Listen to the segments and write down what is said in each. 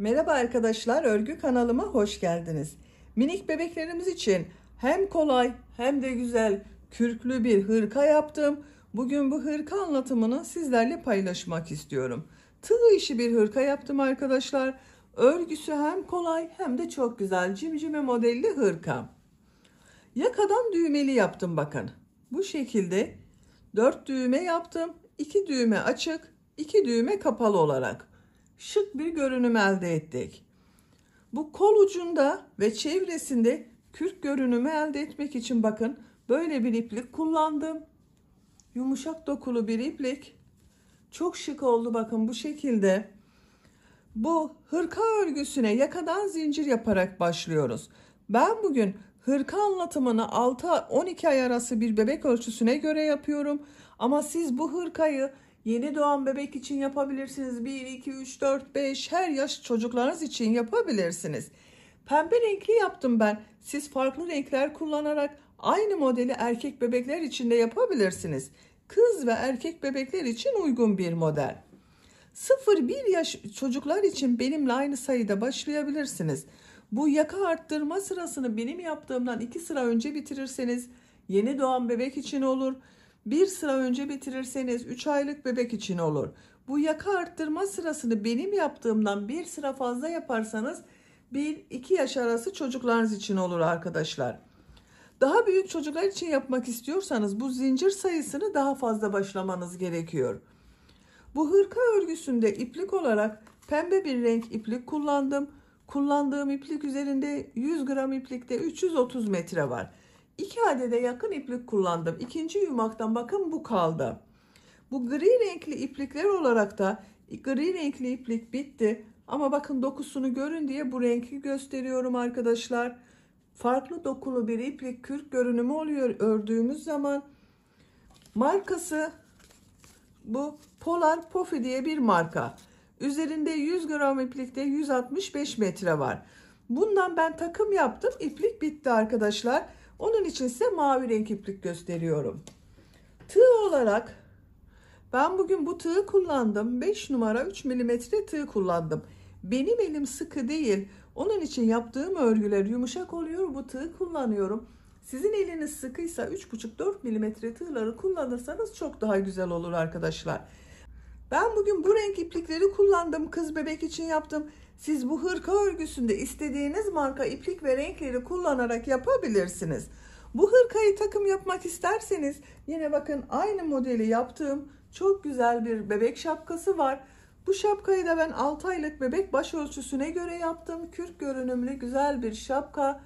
Merhaba arkadaşlar, örgü kanalıma hoş geldiniz. Minik bebeklerimiz için hem kolay hem de güzel kürklü bir hırka yaptım. Bugün bu hırka anlatımını sizlerle paylaşmak istiyorum. Tığ işi bir hırka yaptım arkadaşlar. Örgüsü hem kolay hem de çok güzel cimcime modelli hırka. Yakadan düğmeli yaptım bakın. Bu şekilde 4 düğme yaptım. 2 düğme açık, 2 düğme kapalı olarak. Şık bir görünüm elde ettik. Bu kol ucunda ve çevresinde kürk görünümü elde etmek için bakın böyle bir iplik kullandım. Yumuşak dokulu bir iplik. Çok şık oldu bakın bu şekilde. Bu hırka örgüsüne yakadan zincir yaparak başlıyoruz. Ben bugün hırka anlatımını 6-12 ay arası bir bebek ölçüsüne göre yapıyorum. Ama siz bu hırkayı yeni doğan bebek için yapabilirsiniz. 1, 2, 3, 4, 5 her yaş çocuklarınız için yapabilirsiniz. Pembe renkli yaptım ben. Siz farklı renkler kullanarak aynı modeli erkek bebekler için de yapabilirsiniz. Kız ve erkek bebekler için uygun bir model. 0-1 yaş çocuklar için benimle aynı sayıda başlayabilirsiniz. Bu yaka arttırma sırasını benim yaptığımdan 2 sıra önce bitirirseniz yeni doğan bebek için olur. 1 sıra önce bitirirseniz 3 aylık bebek için olur. Bu yaka arttırma sırasını benim yaptığımdan 1 sıra fazla yaparsanız 1-2 yaş arası çocuklarınız için olur arkadaşlar. Daha büyük çocuklar için yapmak istiyorsanız bu zincir sayısını daha fazla başlamanız gerekiyor. Bu hırka örgüsünde iplik olarak pembe bir renk iplik kullandım. Kullandığım iplik üzerinde 100 gram iplikte 330 metre var. 2 adede yakın iplik kullandım. İkinci yumaktan bakın bu kaldı. Bu gri renkli iplikler olarak da gri renkli iplik bitti. Ama bakın dokusunu görün diye bu renki gösteriyorum arkadaşlar. Farklı dokulu bir iplik kürk görünümü oluyor ördüğümüz zaman. Markası bu Polar Pofi diye bir marka. Üzerinde 100 gram iplikte 165 metre var. Bundan ben takım yaptım. İplik bitti arkadaşlar. Onun için size mavi renk iplik gösteriyorum. Tığ olarak ben bugün bu tığı kullandım. 5 numara 3 milimetre tığ kullandım. Benim elim sıkı değil. Onun için yaptığım örgüler yumuşak oluyor. Bu tığı kullanıyorum. Sizin eliniz sıkıysa 3,5-4 milimetre tığları kullanırsanız çok daha güzel olur arkadaşlar. Ben bugün bu renk iplikleri kullandım. Kız bebek için yaptım. Siz bu hırka örgüsünde istediğiniz marka iplik ve renkleri kullanarak yapabilirsiniz. Bu hırkayı takım yapmak isterseniz yine bakın aynı modeli yaptığım çok güzel bir bebek şapkası var. Bu şapkayı da ben 6 aylık bebek baş ölçüsüne göre yaptım. Kürk görünümlü güzel bir şapka.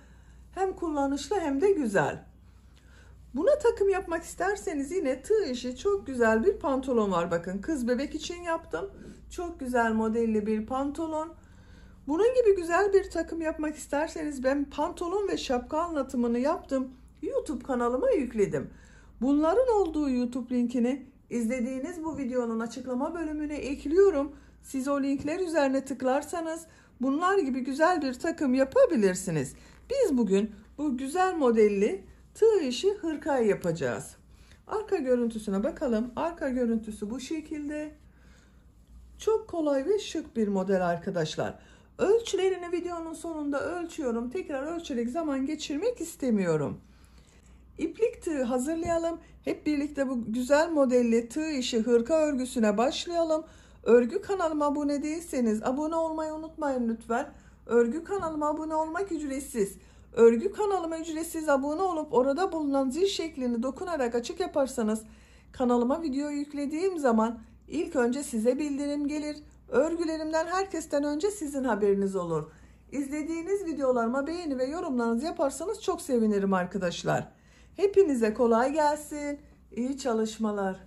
Hem kullanışlı hem de güzel. Buna takım yapmak isterseniz yine tığ işi çok güzel bir pantolon var. Bakın kız bebek için yaptım. Çok güzel modelli bir pantolon. Bunun gibi güzel bir takım yapmak isterseniz ben pantolon ve şapka anlatımını yaptım. YouTube kanalıma yükledim. Bunların olduğu YouTube linkini izlediğiniz bu videonun açıklama bölümüne ekliyorum. Siz o linkler üzerine tıklarsanız bunlar gibi güzel bir takım yapabilirsiniz. Biz bugün bu güzel modelli tığ işi hırkayı yapacağız. Arka görüntüsüne bakalım. Arka görüntüsü bu şekilde. Çok kolay ve şık bir model arkadaşlar. Ölçülerini videonun sonunda ölçüyorum. Tekrar ölçerek zaman geçirmek istemiyorum. İplik tığ hazırlayalım. Hep birlikte bu güzel modelli tığ işi hırka örgüsüne başlayalım. Örgü kanalıma abone değilseniz abone olmayı unutmayın lütfen. Örgü kanalıma abone olmak ücretsiz. Örgü kanalıma ücretsiz abone olup orada bulunan zil şeklini dokunarak açık yaparsanız kanalıma video yüklediğim zaman ilk önce size bildirim gelir. Örgülerimden herkesten önce sizin haberiniz olur. İzlediğiniz videolarıma beğeni ve yorumlarınızı yaparsanız çok sevinirim arkadaşlar. Hepinize kolay gelsin. İyi çalışmalar.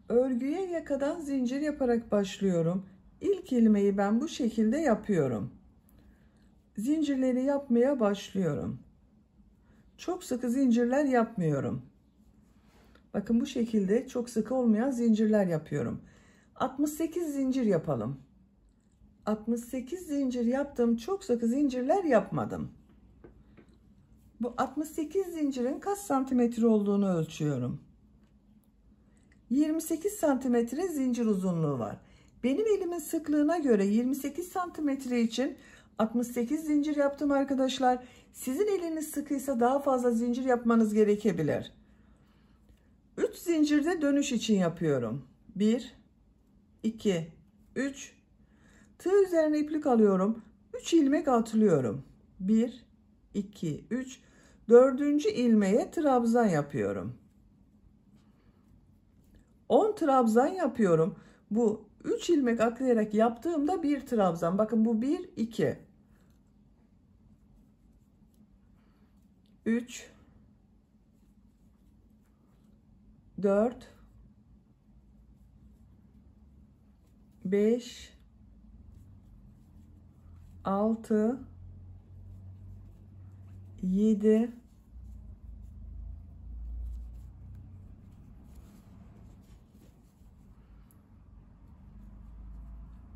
Örgüye yakadan zincir yaparak başlıyorum. İlk ilmeği ben bu şekilde yapıyorum. Zincirleri yapmaya başlıyorum. Çok sıkı zincirler yapmıyorum. Bakın bu şekilde çok sıkı olmayan zincirler yapıyorum. 68 zincir yapalım. 68 zincir yaptım. Çok sıkı zincirler yapmadım. Bu 68 zincirin kaç santimetre olduğunu ölçüyorum. 28 santimetre zincir uzunluğu var. Benim elimin sıklığına göre 28 santimetre için 68 zincir yaptım arkadaşlar. Sizin eliniz sıkıysa daha fazla zincir yapmanız gerekebilir. 3 zincirde dönüş için yapıyorum. 1, 2, 3. Tığ üzerine iplik alıyorum. 3 ilmek atlıyorum. 1, 2, 3. 4. ilmeğe trabzan yapıyorum. 10 trabzan yapıyorum. Bu 3 ilmek atlayarak yaptığımda bir trabzan. Bakın bu 1, 2. 3, 4, 5, 6, 7,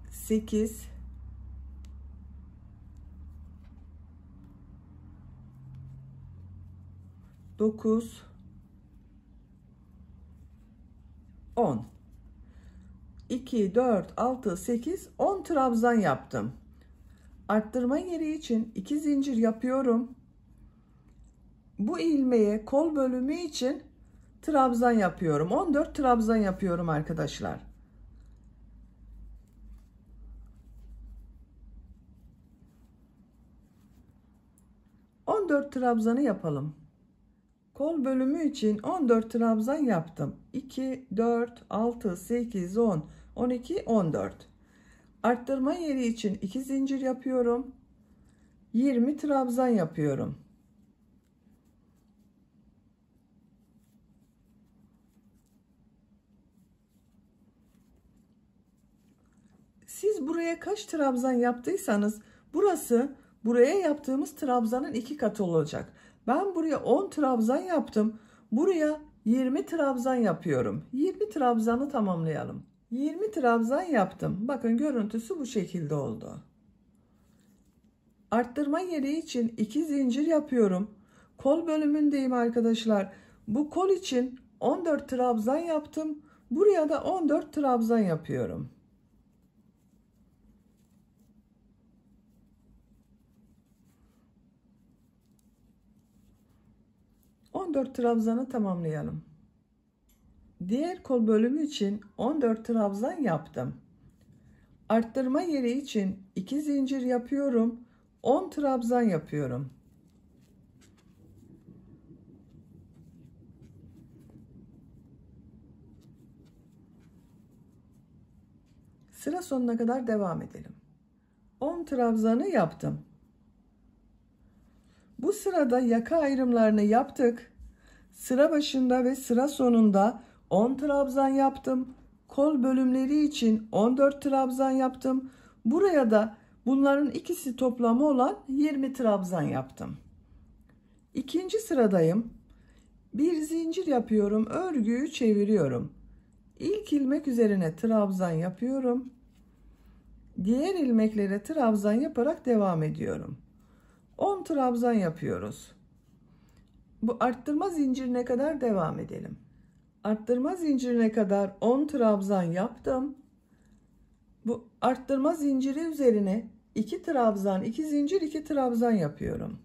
8, 9, 10. 2, 4, 6, 8, 10 trabzan yaptım. Arttırma yeri için 2 zincir yapıyorum. Bu ilmeğe kol bölümü için trabzan yapıyorum. 14 trabzan yapıyorum arkadaşlar. ...14 trabzanı yapalım. Kol bölümü için 14 trabzan yaptım. 2, 4, 6, 8, 10, 12, 14. Arttırma yeri için 2 zincir yapıyorum. 20 trabzan yapıyorum. Siz buraya kaç trabzan yaptıysanız buraya yaptığımız trabzanın 2 katı olacak. Ben buraya 10 trabzan yaptım. Buraya 20 trabzan yapıyorum. 20 trabzanı tamamlayalım. 20 trabzan yaptım. Bakın görüntüsü bu şekilde oldu. Arttırma yeri için 2 zincir yapıyorum. Kol bölümündeyim arkadaşlar. Bu kol için 14 trabzan yaptım. Buraya da 14 trabzan yapıyorum. ...14 trabzanı tamamlayalım. Diğer kol bölümü için 14 trabzan yaptım. Arttırma yeri için 2 zincir yapıyorum. 10 trabzan yapıyorum. Sıra sonuna kadar devam edelim. 10 trabzanı yaptım. Bu sırada yaka ayrımlarını yaptık. Sıra başında ve sıra sonunda 10 trabzan yaptım. Kol bölümleri için 14 trabzan yaptım. Buraya da bunların ikisi toplamı olan 20 trabzan yaptım. İkinci sıradayım. Bir zincir yapıyorum. Örgüyü çeviriyorum. İlk ilmek üzerine trabzan yapıyorum. Diğer ilmeklere trabzan yaparak devam ediyorum. 10 trabzan yapıyoruz. Bu arttırma zincirine kadar devam edelim. Arttırma zincirine kadar 10 trabzan yaptım. Bu arttırma zinciri üzerine 2 trabzan, 2 zincir, 2 trabzan yapıyorum.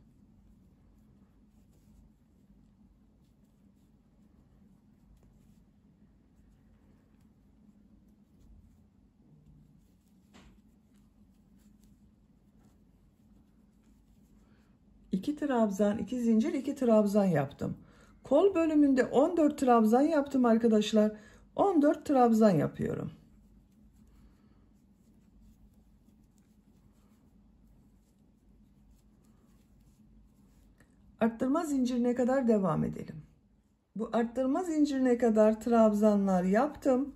İki trabzan, 2 zincir, 2 trabzan yaptım. Kol bölümünde 14 trabzan yaptım arkadaşlar. 14 trabzan yapıyorum. Arttırma zincirine kadar devam edelim. Bu arttırma zincirine kadar trabzanlar yaptım.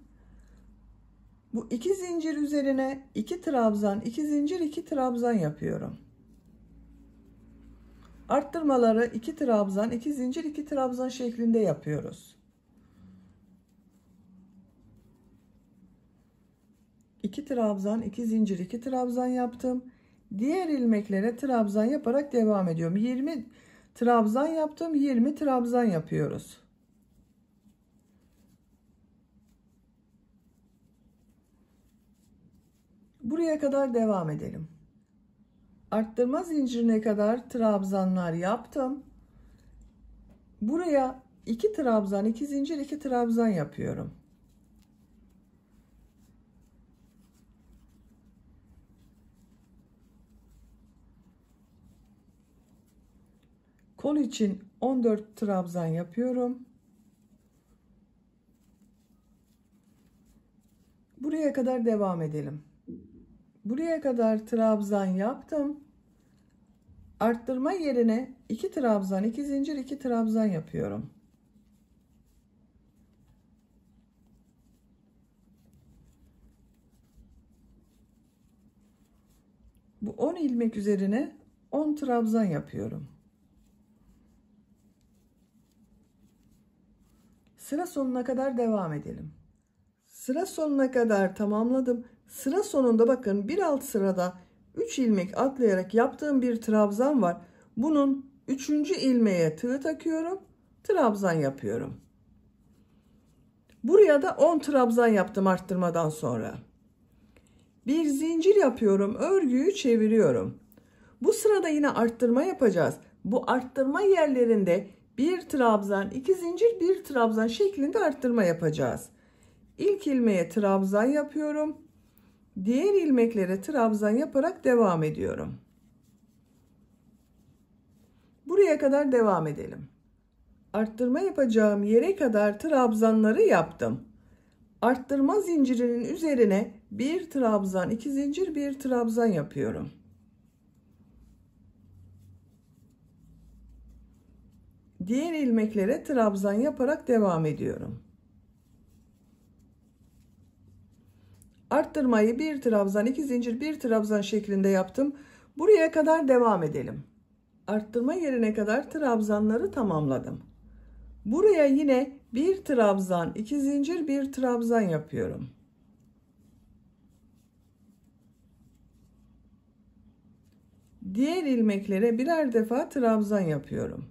Bu 2 zincir üzerine 2 trabzan, 2 zincir, 2 trabzan yapıyorum. Arttırmaları 2 trabzan, 2 zincir, 2 trabzan şeklinde yapıyoruz. 2 trabzan, 2 zincir, 2 trabzan yaptım. Diğer ilmeklere trabzan yaparak devam ediyorum. 20 trabzan yaptım, 20 trabzan yapıyoruz. Buraya kadar devam edelim. Arttırma zincirine kadar trabzanlar yaptım. Buraya 2 trabzan, 2 zincir, 2 trabzan yapıyorum. Kol için 14 trabzan yapıyorum. Buraya kadar devam edelim. Buraya kadar trabzan yaptım. Arttırma yerine 2 trabzan, 2 zincir, 2 trabzan yapıyorum. Bu 10 ilmek üzerine 10 trabzan yapıyorum. Sıra sonuna kadar devam edelim. Sıra sonuna kadar tamamladım. Sıra sonunda bakın bir alt sırada 3 ilmek atlayarak yaptığım bir trabzan var. Bunun 3. ilmeğe tığ takıyorum. Trabzan yapıyorum. Buraya da 10 trabzan yaptım arttırmadan sonra. Bir zincir yapıyorum. Örgüyü çeviriyorum. Bu sırada yine arttırma yapacağız. Bu arttırma yerlerinde bir trabzan, 2 zincir, bir trabzan şeklinde arttırma yapacağız. İlk ilmeğe trabzan yapıyorum. Diğer ilmeklere trabzan yaparak devam ediyorum. Buraya kadar devam edelim. Arttırma yapacağım yere kadar trabzanları yaptım. Arttırma zincirinin üzerine bir trabzan, 2 zincir, bir trabzan yapıyorum. Diğer ilmeklere trabzan yaparak devam ediyorum. Arttırmayı bir trabzan, 2 zincir, bir trabzan şeklinde yaptım. Buraya kadar devam edelim. Arttırma yerine kadar trabzanları tamamladım. Buraya yine bir trabzan, 2 zincir, bir trabzan yapıyorum. Diğer ilmeklere birer defa trabzan yapıyorum.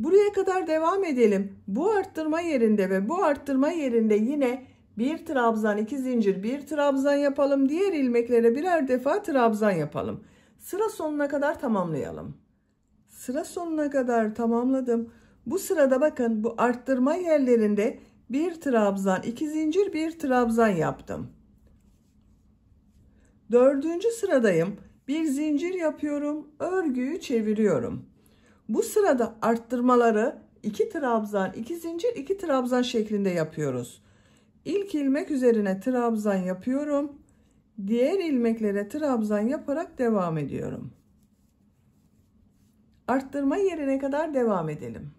Buraya kadar devam edelim. Bu arttırma yerinde ve bu arttırma yerinde yine bir trabzan, 2 zincir, bir trabzan yapalım. Diğer ilmeklere birer defa trabzan yapalım. Sıra sonuna kadar tamamlayalım. Sıra sonuna kadar tamamladım. Bu sırada bakın bu arttırma yerlerinde bir trabzan, 2 zincir, bir trabzan yaptım. 4. sıradayım. Bir zincir yapıyorum. Örgüyü çeviriyorum. Bu sırada arttırmaları 2 trabzan, 2 zincir, 2 trabzan şeklinde yapıyoruz. İlk ilmek üzerine trabzan yapıyorum. Diğer ilmeklere trabzan yaparak devam ediyorum. Arttırma yerine kadar devam edelim.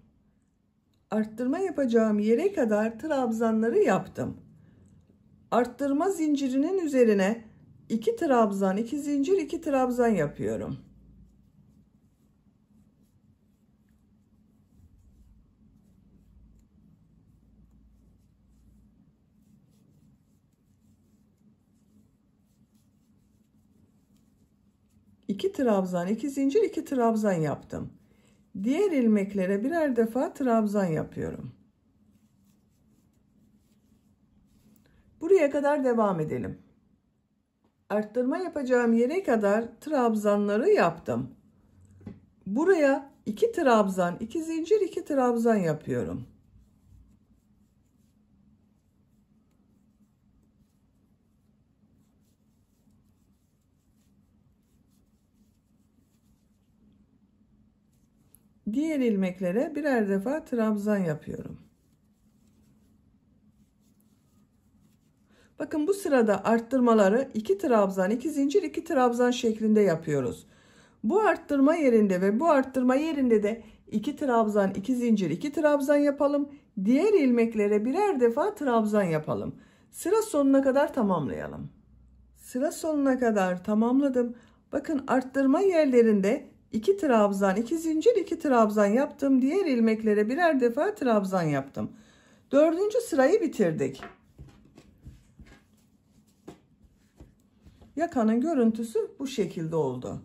Arttırma yapacağım yere kadar trabzanları yaptım. Arttırma zincirinin üzerine 2 trabzan, 2 zincir, 2 trabzan yapıyorum. İki trabzan, 2 zincir, 2 trabzan yaptım. Diğer ilmeklere birer defa trabzan yapıyorum. Buraya kadar devam edelim. Arttırma yapacağım yere kadar trabzanları yaptım. Buraya 2 trabzan, 2 zincir, 2 trabzan yapıyorum. Diğer ilmeklere birer defa trabzan yapıyorum. Bakın bu sırada arttırmaları 2 trabzan, 2 zincir, 2 trabzan şeklinde yapıyoruz. Bu arttırma yerinde ve bu arttırma yerinde de 2 trabzan, 2 zincir, 2 trabzan yapalım. Diğer ilmeklere birer defa trabzan yapalım. Sıra sonuna kadar tamamlayalım. Sıra sonuna kadar tamamladım. Bakın arttırma yerlerinde 2 trabzan, 2 zincir, 2 trabzan yaptım. Diğer ilmeklere birer defa trabzan yaptım. 4. sırayı bitirdik. Yakanın görüntüsü bu şekilde oldu.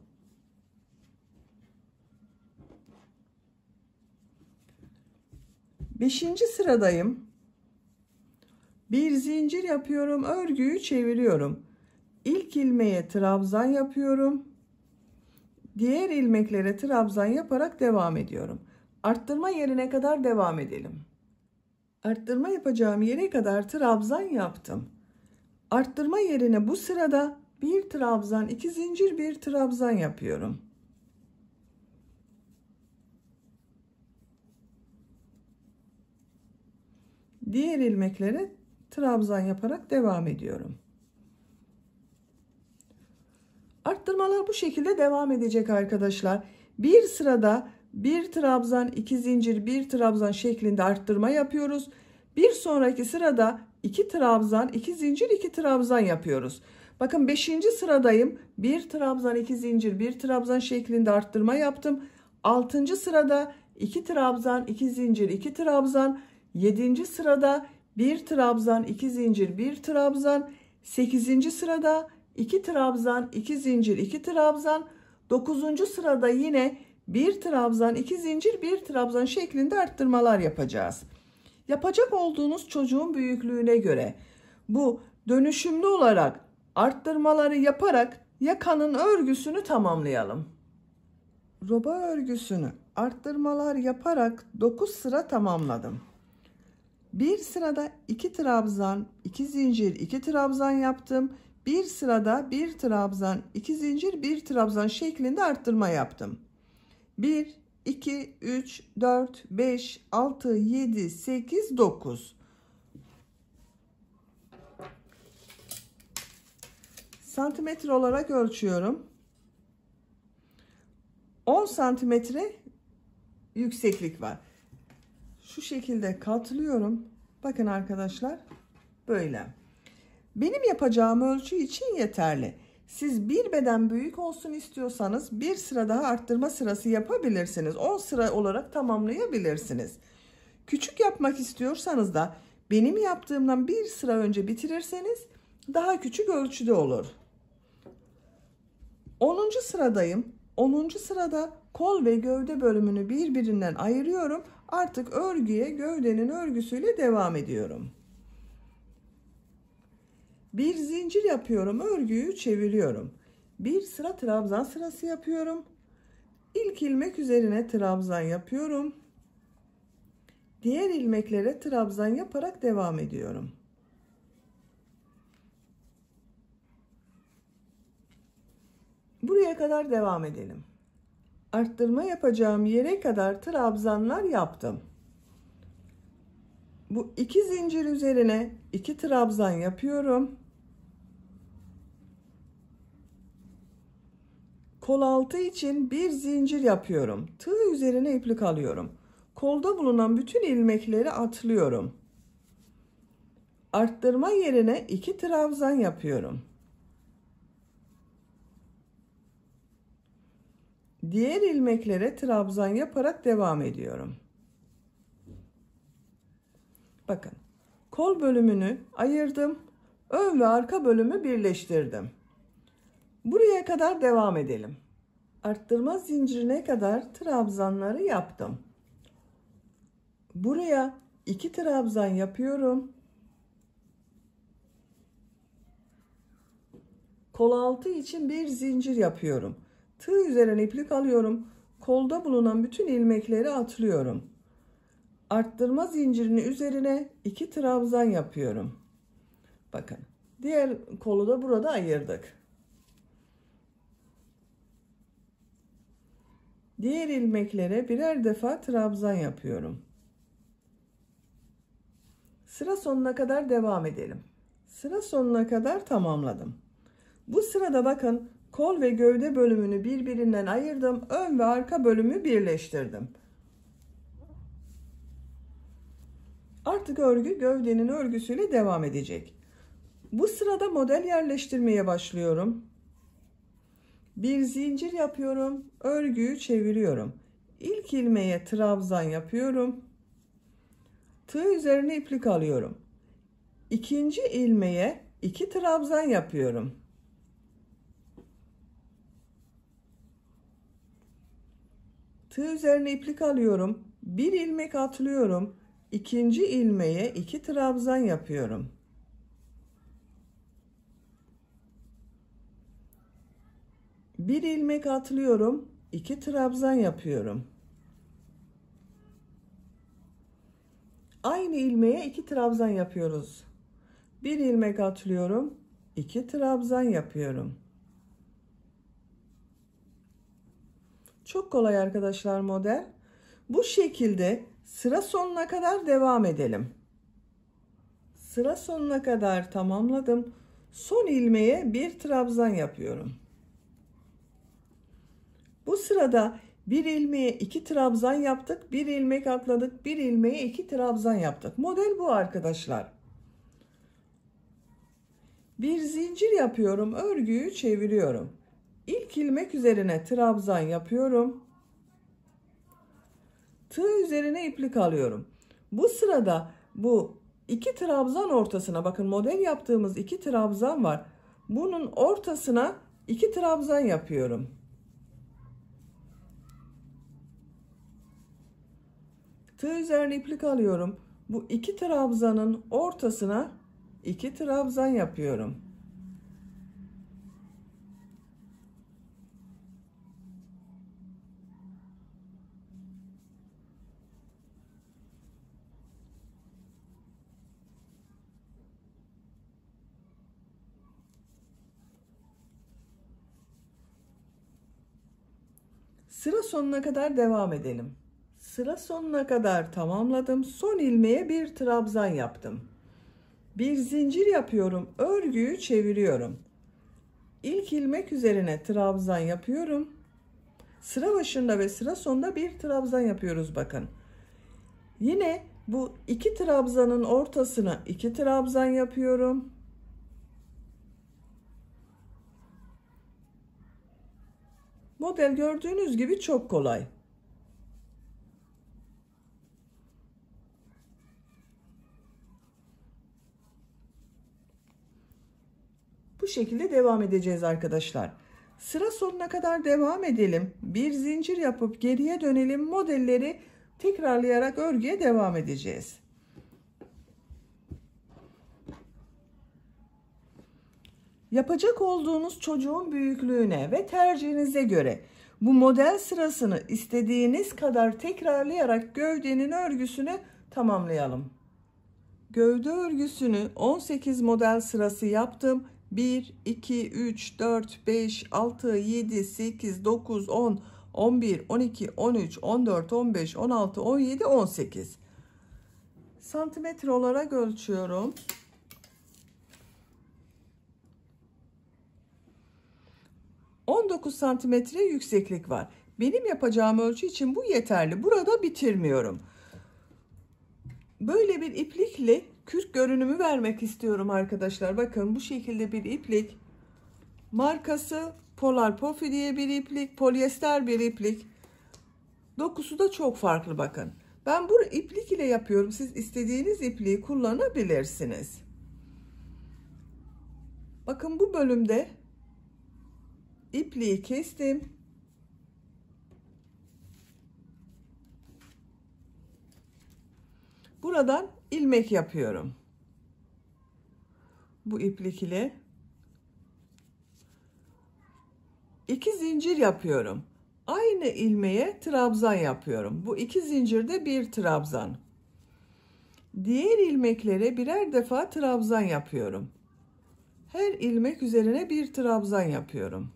Beşinci sıradayım. Bir zincir yapıyorum, örgüyü çeviriyorum. İlk ilmeğe trabzan yapıyorum. Diğer ilmeklere trabzan yaparak devam ediyorum. Arttırma yerine kadar devam edelim. Arttırma yapacağım yere kadar trabzan yaptım. Arttırma yerine bu sırada bir trabzan, iki zincir, bir trabzan yapıyorum. Diğer ilmeklere trabzan yaparak devam ediyorum. Arttırmalar bu şekilde devam edecek arkadaşlar. Bir sırada bir trabzan, iki zincir, bir trabzan şeklinde arttırma yapıyoruz. Bir sonraki sırada iki trabzan, iki zincir, iki trabzan yapıyoruz. Bakın 5. sıradayım. Bir trabzan, iki zincir, bir trabzan şeklinde arttırma yaptım. 6. sırada iki trabzan, iki zincir, iki trabzan. 7. sırada bir trabzan, iki zincir, bir trabzan. 8. sırada 2 trabzan, 2 zincir, 2 trabzan. 9. sırada yine 1 trabzan, 2 zincir, 1 trabzan şeklinde arttırmalar yapacağız. Yapacak olduğunuz çocuğun büyüklüğüne göre bu dönüşümlü olarak arttırmaları yaparak yakanın örgüsünü tamamlayalım. Roba örgüsünü arttırmalar yaparak 9 sıra tamamladım. Bir sırada 2 trabzan, 2 zincir, 2 trabzan yaptım. Bir sırada bir trabzan, iki zincir, bir trabzan şeklinde arttırma yaptım. 1, 2, 3, 4, 5, 6, 7, 8, 9. Santimetre olarak ölçüyorum. 10 santimetre yükseklik var. Şu şekilde katlıyorum. Bakın arkadaşlar, böyle. Benim yapacağım ölçü için yeterli. Siz bir beden büyük olsun istiyorsanız bir sıra daha arttırma sırası yapabilirsiniz. 10 sıra olarak tamamlayabilirsiniz. Küçük yapmak istiyorsanız da benim yaptığımdan bir sıra önce bitirirseniz daha küçük ölçüde olur. 10. sıradayım. 10. sırada kol ve gövde bölümünü birbirinden ayırıyorum. Artık örgüye gövdenin örgüsüyle devam ediyorum. Bir zincir yapıyorum, örgüyü çeviriyorum. Bir sıra trabzan sırası yapıyorum. İlk ilmek üzerine trabzan yapıyorum. Diğer ilmeklere trabzan yaparak devam ediyorum. Buraya kadar devam edelim. Arttırma yapacağım yere kadar trabzanlar yaptım. Bu iki zincir üzerine iki trabzan yapıyorum. Kol altı için bir zincir yapıyorum. Tığ üzerine iplik alıyorum. Kolda bulunan bütün ilmekleri atlıyorum. Arttırma yerine 2 trabzan yapıyorum. Diğer ilmeklere trabzan yaparak devam ediyorum. Bakın, kol bölümünü ayırdım. Ön ve arka bölümü birleştirdim. Buraya kadar devam edelim. Arttırma zincirine kadar trabzanları yaptım. Buraya 2 trabzan yapıyorum. Kol altı için bir zincir yapıyorum. Tığ üzerine iplik alıyorum. Kolda bulunan bütün ilmekleri atlıyorum. Arttırma zincirinin üzerine 2 trabzan yapıyorum. Bakın, diğer kolu da burada ayırdık. Diğer ilmeklere birer defa trabzan yapıyorum. Sıra sonuna kadar devam edelim. Sıra sonuna kadar tamamladım. Bu sırada bakın, kol ve gövde bölümünü birbirinden ayırdım. Ön ve arka bölümü birleştirdim. Artık örgü gövdenin örgüsüyle devam edecek. Bu sırada model yerleştirmeye başlıyorum. Bir zincir yapıyorum. Örgüyü çeviriyorum. İlk ilmeğe trabzan yapıyorum. Tığ üzerine iplik alıyorum. İkinci ilmeğe 2 trabzan yapıyorum. Tığ üzerine iplik alıyorum. Bir ilmek atlıyorum. İkinci ilmeğe 2 trabzan yapıyorum. Bir ilmek atlıyorum, 2 trabzan yapıyorum. Aynı ilmeğe 2 trabzan yapıyoruz. Bir ilmek atlıyorum, 2 trabzan yapıyorum. Çok kolay arkadaşlar model. Bu şekilde sıra sonuna kadar devam edelim. Sıra sonuna kadar tamamladım. Son ilmeğe bir trabzan yapıyorum. Bu sırada bir ilmeğe 2 trabzan yaptık. Bir ilmek atladık. Bir ilmeğe 2 trabzan yaptık. Model bu arkadaşlar. Bir zincir yapıyorum. Örgüyü çeviriyorum. İlk ilmek üzerine trabzan yapıyorum. Tığ üzerine iplik alıyorum. Bu sırada bu 2 trabzan ortasına, bakın model yaptığımız 2 trabzan var. Bunun ortasına 2 trabzan yapıyorum. Tığ üzerine iplik alıyorum. Bu 2 trabzanın ortasına 2 trabzan yapıyorum. Sıra sonuna kadar devam edelim. Sıra sonuna kadar tamamladım. Son ilmeğe bir trabzan yaptım. Bir zincir yapıyorum. Örgüyü çeviriyorum. İlk ilmek üzerine trabzan yapıyorum. Sıra başında ve sıra sonunda bir trabzan yapıyoruz bakın. Yine bu 2 trabzanın ortasına 2 trabzan yapıyorum. Model gördüğünüz gibi çok kolay. Bu şekilde devam edeceğiz arkadaşlar. Sıra sonuna kadar devam edelim. Bir zincir yapıp geriye dönelim. Modelleri tekrarlayarak örgüye devam edeceğiz. Yapacak olduğunuz çocuğun büyüklüğüne ve tercihinize göre bu model sırasını istediğiniz kadar tekrarlayarak gövdenin örgüsünü tamamlayalım. Gövde örgüsünü 18 model sırası yaptım. 1, 2, 3, 4, 5, 6, 7, 8, 9, 10, 11, 12, 13, 14, 15, 16, 17, 18. Santimetre olarak ölçüyorum. 19 santimetre yükseklik var. Benim yapacağım ölçü için bu yeterli. Burada bitirmiyorum. Böyle bir iplikle kürk görünümü vermek istiyorum arkadaşlar. Bakın bu şekilde bir iplik. Markası Polar Pofi diye bir iplik. Polyester bir iplik. Dokusu da çok farklı bakın. Ben bu iplik ile yapıyorum. Siz istediğiniz ipliği kullanabilirsiniz. Bakın bu bölümde ipliği kestim. Buradan ilmek yapıyorum. Bu iplik ile 2 zincir yapıyorum. Aynı ilmeğe trabzan yapıyorum. Bu 2 zincirde bir trabzan. Diğer ilmeklere birer defa trabzan yapıyorum. Her ilmek üzerine bir trabzan yapıyorum.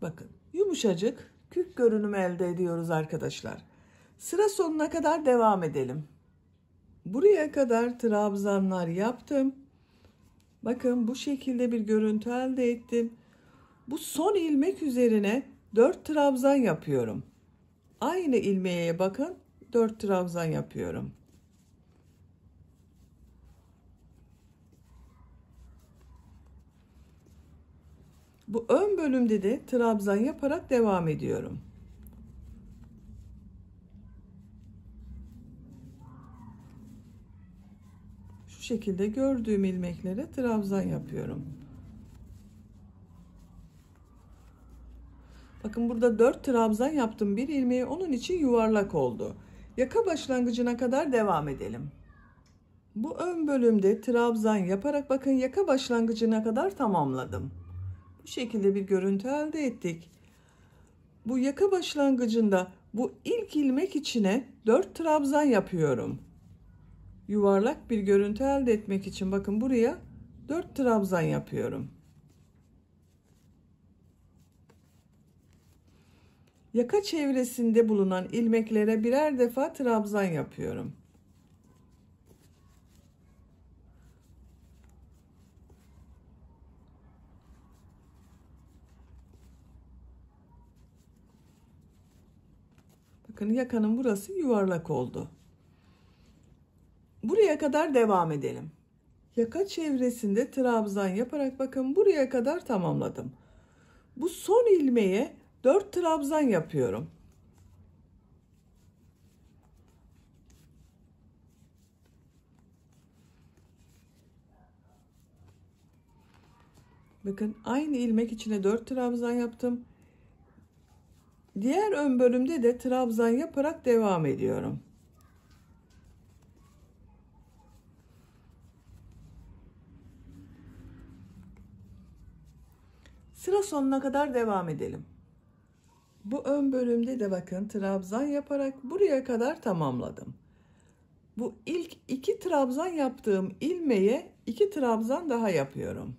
Bakın yumuşacık kürk görünümü elde ediyoruz arkadaşlar. Sıra sonuna kadar devam edelim. Buraya kadar trabzanlar yaptım. Bakın bu şekilde bir görüntü elde ettim. Bu son ilmek üzerine 4 trabzan yapıyorum. Aynı ilmeğe bakın 4 trabzan yapıyorum. Bu ön bölümde de trabzan yaparak devam ediyorum. Şu şekilde gördüğüm ilmeklere trabzan yapıyorum. Bakın burada 4 trabzan yaptım bir ilmeği, onun için yuvarlak oldu. Yaka başlangıcına kadar devam edelim. Bu ön bölümde trabzan yaparak bakın yaka başlangıcına kadar tamamladım. Bu şekilde bir görüntü elde ettik. Bu yaka başlangıcında bu ilk ilmek içine 4 trabzan yapıyorum. Yuvarlak bir görüntü elde etmek için bakın buraya 4 trabzan yapıyorum. Yaka çevresinde bulunan ilmeklere birer defa trabzan yapıyorum. Bakın yakanın burası yuvarlak oldu. Buraya kadar devam edelim. Yaka çevresinde trabzan yaparak bakın buraya kadar tamamladım. Bu son ilmeğe 4 trabzan yapıyorum. Bakın aynı ilmek içine 4 trabzan yaptım. Diğer ön bölümde de trabzan yaparak devam ediyorum. Sıra sonuna kadar devam edelim. Bu ön bölümde de bakın trabzan yaparak buraya kadar tamamladım. Bu ilk 2 trabzan yaptığım ilmeğe 2 trabzan daha yapıyorum.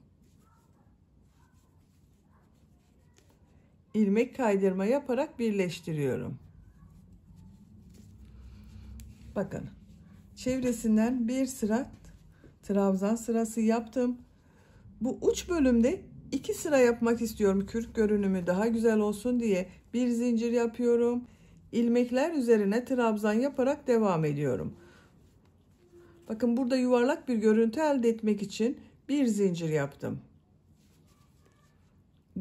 İlmek kaydırma yaparak birleştiriyorum. Bakın çevresinden bir sıra trabzan sırası yaptım. Bu uç bölümde 2 sıra yapmak istiyorum. Kürk görünümü daha güzel olsun diye bir zincir yapıyorum. İlmekler üzerine trabzan yaparak devam ediyorum. Bakın burada yuvarlak bir görüntü elde etmek için bir zincir yaptım.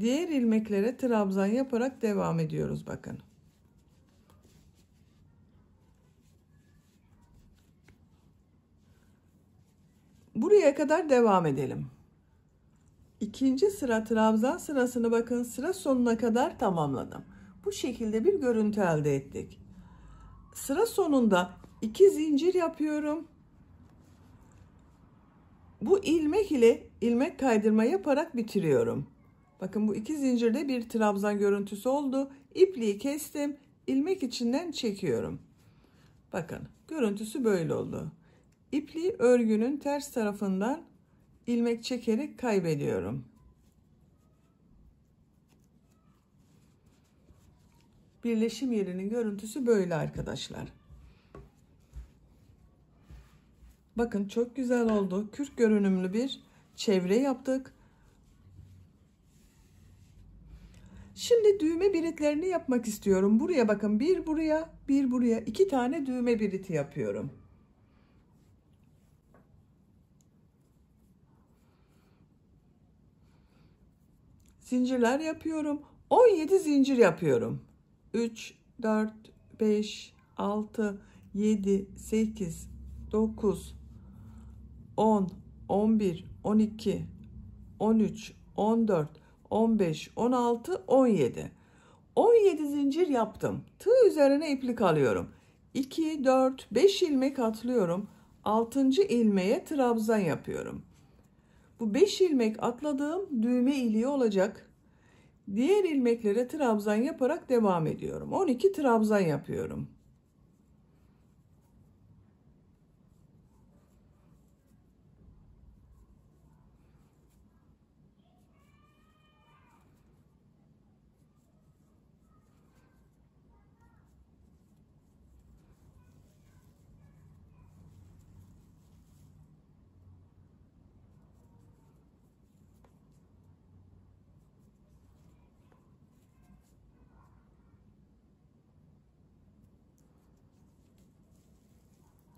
Diğer ilmeklere trabzan yaparak devam ediyoruz bakın. Buraya kadar devam edelim. İkinci sıra trabzan sırasını bakın sıra sonuna kadar tamamladım. Bu şekilde bir görüntü elde ettik. Sıra sonunda 2 zincir yapıyorum. Bu ilmek ile ilmek kaydırma yaparak bitiriyorum. Bakın bu 2 zincirde bir trabzan görüntüsü oldu. İpliği kestim. İlmek içinden çekiyorum. Bakın görüntüsü böyle oldu. İpliği örgünün ters tarafından ilmek çekerek kaybediyorum. Birleşim yerinin görüntüsü böyle arkadaşlar. Bakın çok güzel oldu. Kürk görünümlü bir çevre yaptık. Şimdi düğme biritlerini yapmak istiyorum. Buraya bakın bir buraya bir buraya 2 tane düğme biriti yapıyorum. Zincirler yapıyorum. 17 zincir yapıyorum. 3, 4, 5, 6, 7, 8, 9, 10, 11, 12, 13, 14, 15, 16, 17. 17 zincir yaptım. Tığ üzerine iplik alıyorum. 2, 4, 5 ilmek atlıyorum. 6. ilmeğe trabzan yapıyorum. Bu 5 ilmek atladığım düğme iliği olacak. Diğer ilmeklere trabzan yaparak devam ediyorum. 12 trabzan yapıyorum.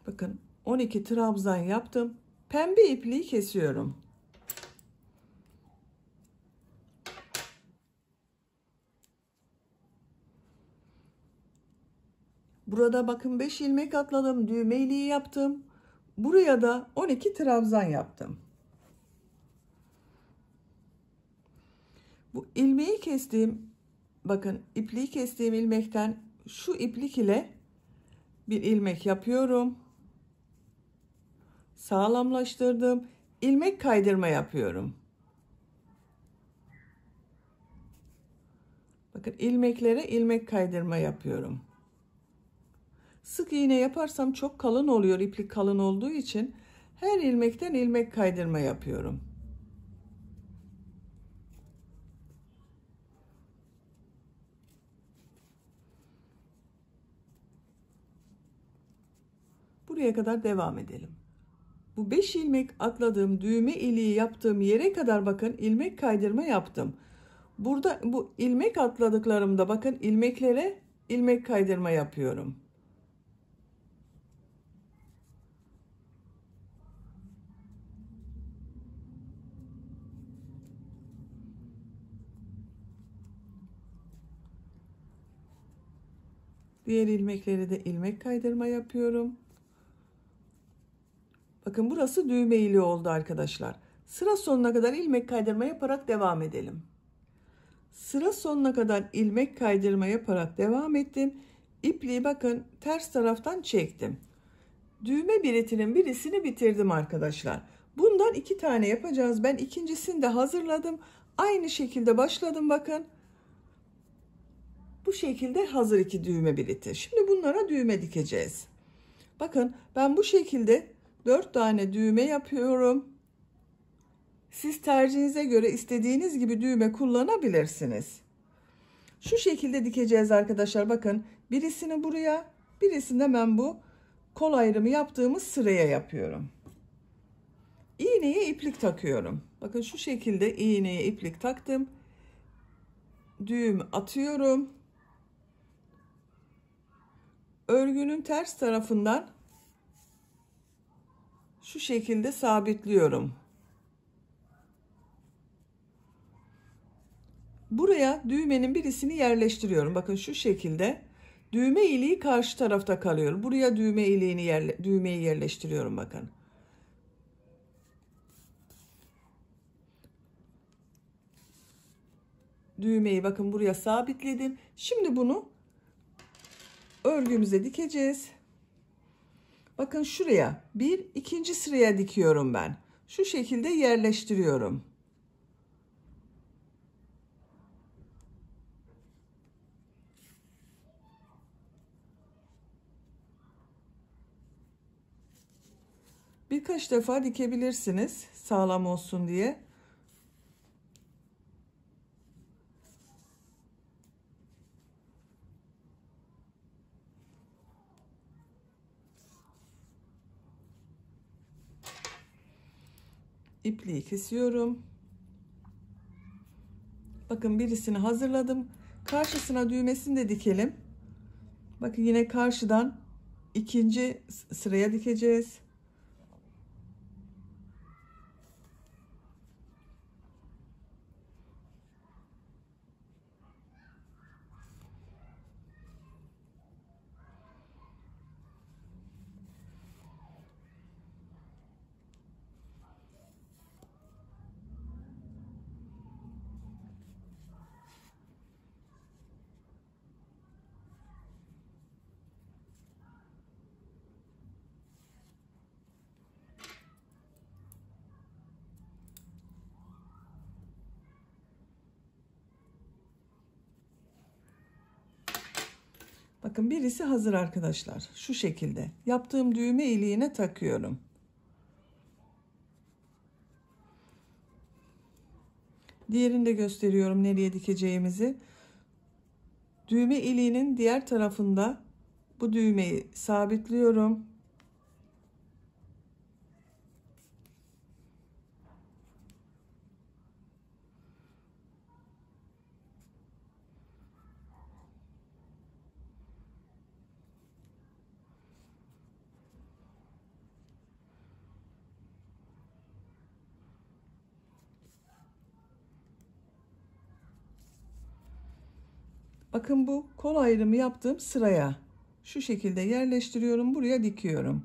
Bakın 12 trabzan yaptım. Pembe ipliği kesiyorum. Burada bakın 5 ilmek atladım. Düğme iliği yaptım. Buraya da 12 trabzan yaptım. Bu ilmeği kestiğim bakın ipliği kestiğim ilmekten şu iplik ile bir ilmek yapıyorum. Sağlamlaştırdım. İlmek kaydırma yapıyorum. Bakın ilmeklere ilmek kaydırma yapıyorum. Sık iğne yaparsam çok kalın oluyor. İplik kalın olduğu için her ilmekten ilmek kaydırma yapıyorum. Buraya kadar devam edelim. Bu 5 ilmek atladığım düğme iliği yaptığım yere kadar bakın ilmek kaydırma yaptım. Burada bu ilmek atladıklarımda bakın ilmeklere ilmek kaydırma yapıyorum. Diğer ilmekleri de ilmek kaydırma yapıyorum. Bakın burası düğme iliği oldu arkadaşlar. Sıra sonuna kadar ilmek kaydırma yaparak devam edelim. Sıra sonuna kadar ilmek kaydırma yaparak devam ettim. İpliği bakın ters taraftan çektim. Düğme biletinin birisini bitirdim arkadaşlar. Bundan 2 tane yapacağız. Ben ikincisini de hazırladım. Aynı şekilde başladım bakın. Bu şekilde hazır 2 düğme bileti. Şimdi bunlara düğme dikeceğiz. Bakın ben bu şekilde 4 tane düğme yapıyorum. Siz tercihinize göre istediğiniz gibi düğme kullanabilirsiniz. Şu şekilde dikeceğiz arkadaşlar. Bakın birisini buraya, birisini de ben bu kol ayrımı yaptığımız sıraya yapıyorum. İğneye iplik takıyorum. Bakın şu şekilde iğneye iplik taktım. Düğüm atıyorum. Örgünün ters tarafından şu şekilde sabitliyorum. Buraya düğmenin birisini yerleştiriyorum. Bakın şu şekilde düğme iliği karşı tarafta kalıyor. Buraya düğmeyi yerleştiriyorum bakın. Düğmeyi bakın buraya sabitledim. Şimdi bunu örgümüze dikeceğiz. Bakın şuraya ikinci sıraya dikiyorum ben. Şu şekilde yerleştiriyorum. Birkaç defa dikebilirsiniz sağlam olsun diye. İpliği kesiyorum. Bakın birisini hazırladım. Karşısına düğmesini de dikelim. Bakın yine karşıdan ikinci sıraya dikeceğiz. Bakın birisi hazır arkadaşlar. Şu şekilde yaptığım düğme iliğine takıyorum. Diğerini de gösteriyorum nereye dikeceğimizi. Düğme iliğinin diğer tarafında bu düğmeyi sabitliyorum. Bakın bu kol ayrımı yaptığım sıraya şu şekilde yerleştiriyorum. Buraya dikiyorum.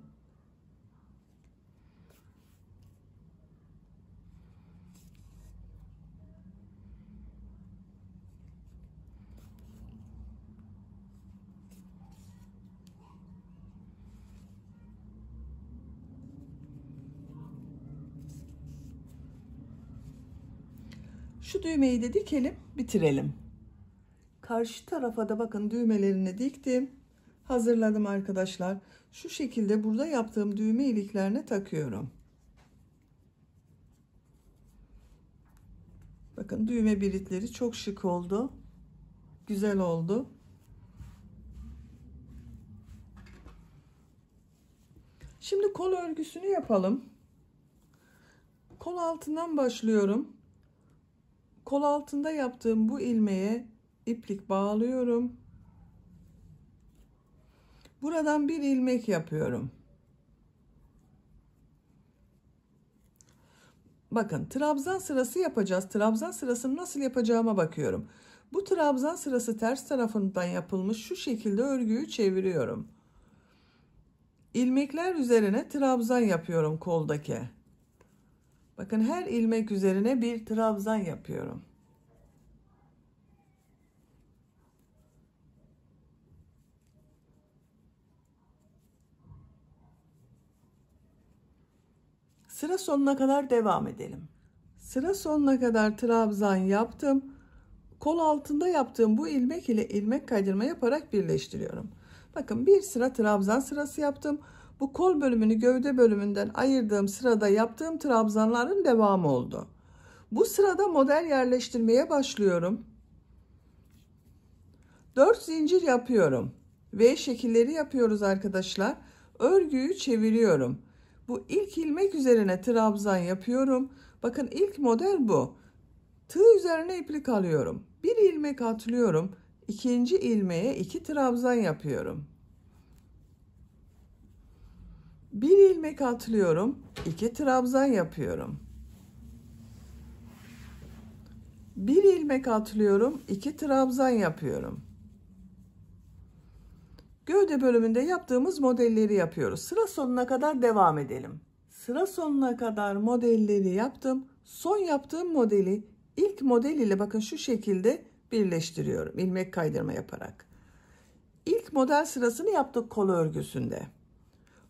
Şu düğmeyi de dikelim, bitirelim. Karşı tarafa da bakın düğmelerini diktim. Hazırladım arkadaşlar. Şu şekilde burada yaptığım düğme iliklerine takıyorum. Bakın düğme biritleri çok şık oldu. Güzel oldu. Şimdi kol örgüsünü yapalım. Kol altından başlıyorum. Kol altında yaptığım bu ilmeğe iplik bağlıyorum. Buradan bir ilmek yapıyorum. Bakın trabzan sırası yapacağız. Trabzan sırasını nasıl yapacağıma bakıyorum. Bu trabzan sırası ters tarafından yapılmış. Şu şekilde örgüyü çeviriyorum. İlmekler üzerine trabzan yapıyorum koldaki. Bakın her ilmek üzerine bir trabzan yapıyorum. Sıra sonuna kadar devam edelim. Sıra sonuna kadar trabzan yaptım. Kol altında yaptığım bu ilmek ile ilmek kaydırma yaparak birleştiriyorum. Bakın bir sıra trabzan sırası yaptım. Bu kol bölümünü gövde bölümünden ayırdığım sırada yaptığım trabzanların devamı oldu. Bu sırada model yerleştirmeye başlıyorum. 4 zincir yapıyorum. V şekilleri yapıyoruz arkadaşlar. Örgüyü çeviriyorum. Bu ilk ilmek üzerine trabzan yapıyorum. Bakın ilk model bu. Tığ üzerine iplik alıyorum. Bir ilmek atlıyorum. İkinci ilmeğe 2 trabzan yapıyorum. Bir ilmek atlıyorum. 2 trabzan yapıyorum. Bir ilmek atlıyorum. 2 trabzan yapıyorum. Gövde bölümünde yaptığımız modelleri yapıyoruz. Sıra sonuna kadar devam edelim. Sıra sonuna kadar modelleri yaptım. Son yaptığım modeli ilk model ile bakın şu şekilde birleştiriyorum. İlmek kaydırma yaparak. İlk model sırasını yaptık kol örgüsünde.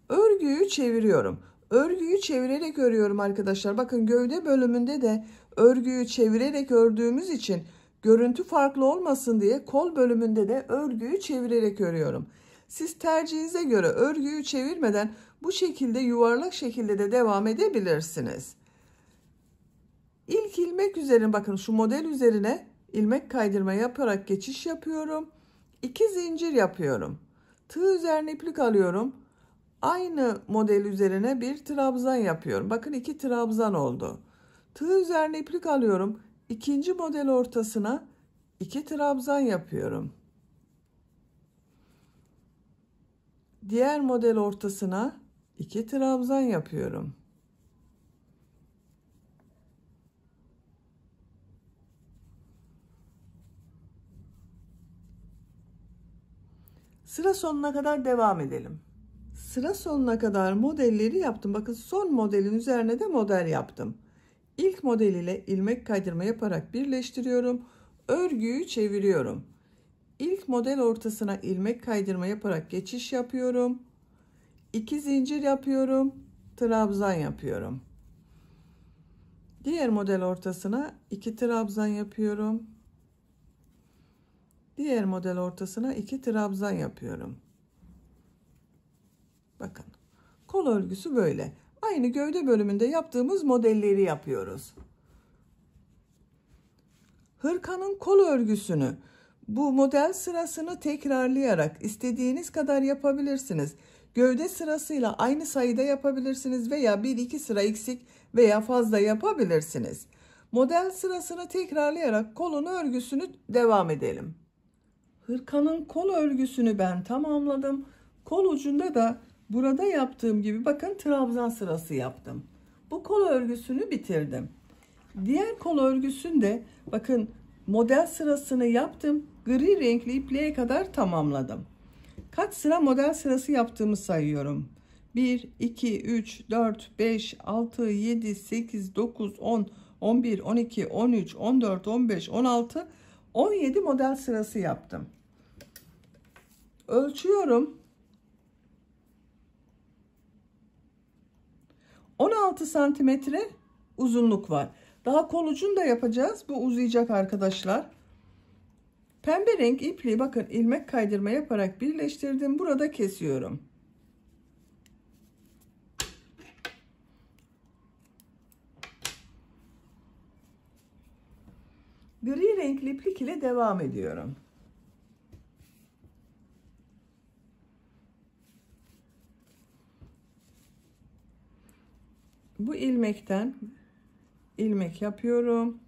Örgüyü çeviriyorum. Örgüyü çevirerek örüyorum arkadaşlar. Bakın gövde bölümünde de örgüyü çevirerek ördüğümüz için görüntü farklı olmasın diye kol bölümünde de örgüyü çevirerek örüyorum. Siz tercihinize göre örgüyü çevirmeden bu şekilde yuvarlak şekilde de devam edebilirsiniz. İlk ilmek üzerine bakın şu model üzerine ilmek kaydırma yaparak geçiş yapıyorum. 2 zincir yapıyorum. Tığ üzerine iplik alıyorum. Aynı model üzerine bir trabzan yapıyorum. Bakın 2 trabzan oldu. Tığ üzerine iplik alıyorum. İkinci model ortasına 2 trabzan yapıyorum. Diğer model ortasına 2 trabzan yapıyorum. Sıra sonuna kadar devam edelim. Sıra sonuna kadar modelleri yaptım. Bakın son modelin üzerine de model yaptım. İlk model ile ilmek kaydırma yaparak birleştiriyorum. Örgüyü çeviriyorum. İlk model ortasına ilmek kaydırma yaparak geçiş yapıyorum. 2 zincir yapıyorum. Trabzan yapıyorum. Diğer model ortasına 2 trabzan yapıyorum. Diğer model ortasına 2 trabzan yapıyorum. Bakın. Kol örgüsü böyle. Aynı gövde bölümünde yaptığımız modelleri yapıyoruz. Hırkanın kol örgüsünü bu model sırasını tekrarlayarak istediğiniz kadar yapabilirsiniz. Gövde sırasıyla aynı sayıda yapabilirsiniz veya 1-2 sıra eksik veya fazla yapabilirsiniz. Model sırasını tekrarlayarak kolun örgüsünü devam edelim. Hırkanın kol örgüsünü ben tamamladım. Kol ucunda da burada yaptığım gibi bakın trabzan sırası yaptım. Bu kol örgüsünü bitirdim. Diğer kol örgüsünde bakın model sırasını yaptım. Gri renkli ipliğe kadar tamamladım. Kaç sıra model sırası yaptığımı sayıyorum. 1, 2, 3, 4, 5, 6, 7, 8, 9, 10, 11, 12, 13, 14, 15, 16, 17 model sırası yaptım. Ölçüyorum. 16 santimetre uzunluk var. Daha kol ucunu da yapacağız. Bu uzayacak arkadaşlar. Pembe renk ipliği bakın ilmek kaydırma yaparak birleştirdim. Burada kesiyorum. Gri renkli iplik ile devam ediyorum. Bu ilmekten ilmek yapıyorum.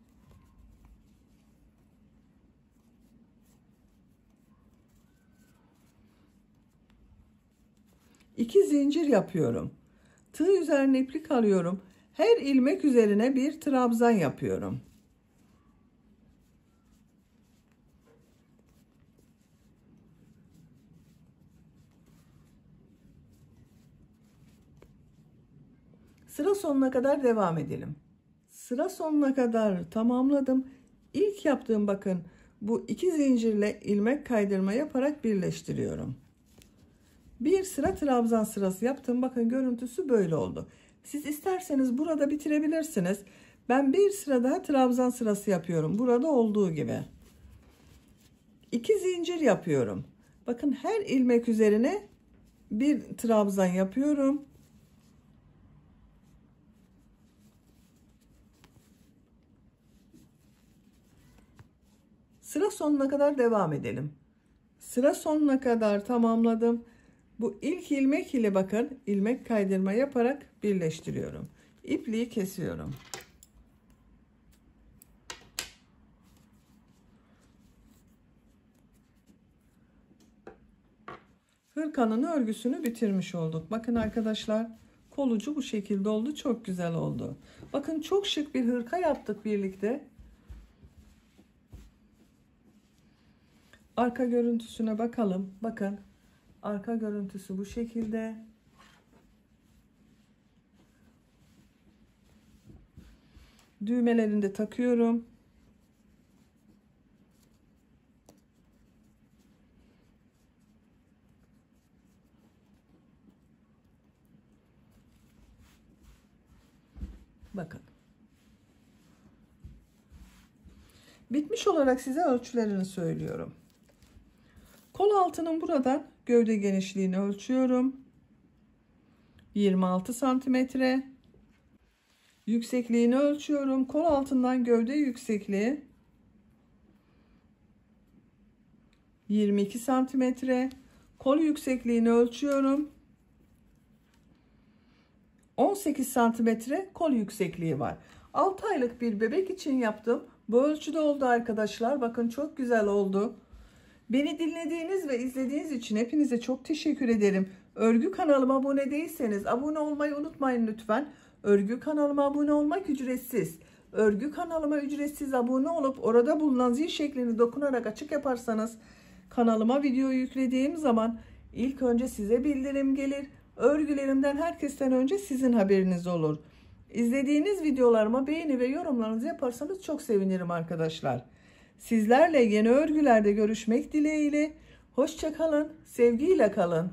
İki zincir yapıyorum. Tığ üzerine iplik alıyorum. Her ilmek üzerine bir trabzan yapıyorum. Sıra sonuna kadar devam edelim. Sıra sonuna kadar tamamladım. İlk yaptığım bakın bu iki zincirle ilmek kaydırma yaparak birleştiriyorum. Bir sıra trabzan sırası yaptım. Bakın görüntüsü böyle oldu. Siz isterseniz burada bitirebilirsiniz. Ben bir sıra daha trabzan sırası yapıyorum. Burada olduğu gibi. İki zincir yapıyorum. Bakın her ilmek üzerine bir trabzan yapıyorum. Sıra sonuna kadar devam edelim. Sıra sonuna kadar tamamladım. Bu ilk ilmek ile bakın ilmek kaydırma yaparak birleştiriyorum. İpliği kesiyorum. Hırkanın örgüsünü bitirmiş olduk. Bakın arkadaşlar kol ucu bu şekilde oldu. Çok güzel oldu. Bakın çok şık bir hırka yaptık birlikte. Arka görüntüsüne bakalım. Bakın arka görüntüsü bu şekilde. Düğmelerini de takıyorum. Bakın. Bitmiş olarak size ölçülerini söylüyorum. Kol altının buradan gövde genişliğini ölçüyorum. 26 santimetre. Yüksekliğini ölçüyorum. Kol altından gövde yüksekliği 22 santimetre. Kol yüksekliğini ölçüyorum. 18 santimetre kol yüksekliği var. 6 aylık bir bebek için yaptım. Bu ölçüde oldu arkadaşlar. Bakın çok güzel oldu. Beni dinlediğiniz ve izlediğiniz için hepinize çok teşekkür ederim. Örgü kanalıma abone değilseniz abone olmayı unutmayın lütfen. Örgü kanalıma abone olmak ücretsiz. Örgü kanalıma ücretsiz abone olup orada bulunan zil şeklini dokunarak açık yaparsanız kanalıma video yüklediğim zaman ilk önce size bildirim gelir. Örgülerimden herkesten önce sizin haberiniz olur. İzlediğiniz videolarıma beğeni ve yorumlarınızı yaparsanız çok sevinirim arkadaşlar. Sizlerle yeni örgülerde görüşmek dileğiyle. Hoşça kalın, sevgiyle kalın.